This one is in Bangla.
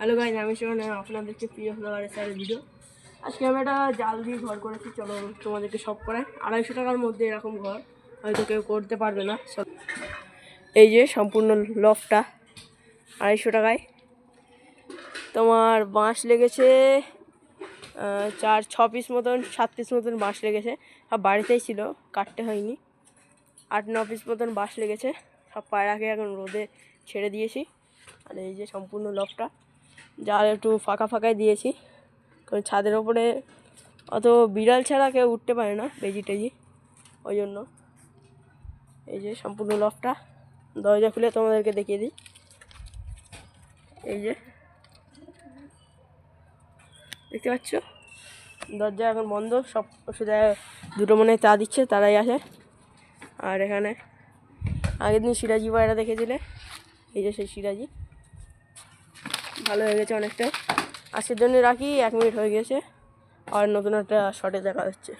হ্যালো গাইজ, আমি শোনে আপনাদেরকে প্রিয় ফ্লাওয়ারের স্যারের ভিডিও। আজকে আমি একটা জাল দিয়ে ঘর করেছি, চলো তোমাদেরকে সব করাই। 250 টাকার মধ্যে এরকম ঘর হয়তো কেউ করতে পারবে না। এই যে সম্পূর্ণ লফটা 250 টাকায়। তোমার বাঁশ লেগেছে 4-6 পিস মতন, 7 পিস মতন বাঁশ লেগেছে। সব বাড়িতেই ছিল, কাটতে হয়নি। 8-9 পিস মতন বাঁশ লেগেছে, সব পায়রাকে এখন রোদে ছেড়ে দিয়েছি। আর এই যে সম্পূর্ণ লফটা জাল একটু ফাঁকা ফাঁকায় দিয়েছি, কারণ ছাদের ওপরে অত বিড়াল ছাড়া কেউ উঠতে পারে না, বেজি টেজি, ওই জন্য। এই যে সম্পূর্ণ লফটা, দরজা খুলে তোমাদেরকে দেখিয়ে দিই। এই যে দেখতে পাচ্ছ, দরজা এখন বন্ধ, সব ওষুধে দুটো মনে চা দিচ্ছে, তারাই আছে। আর এখানে আগের দিন সিরাজি পায়রা দেখেছিলে, এই যে সেই সিরাজি, ভালো হয়ে গেছে অনেকটাই। আজকের জন্য রাখি, 1 মিনিট হয়ে গেছে, আর নতুন একটা শটে দেখা হচ্ছে।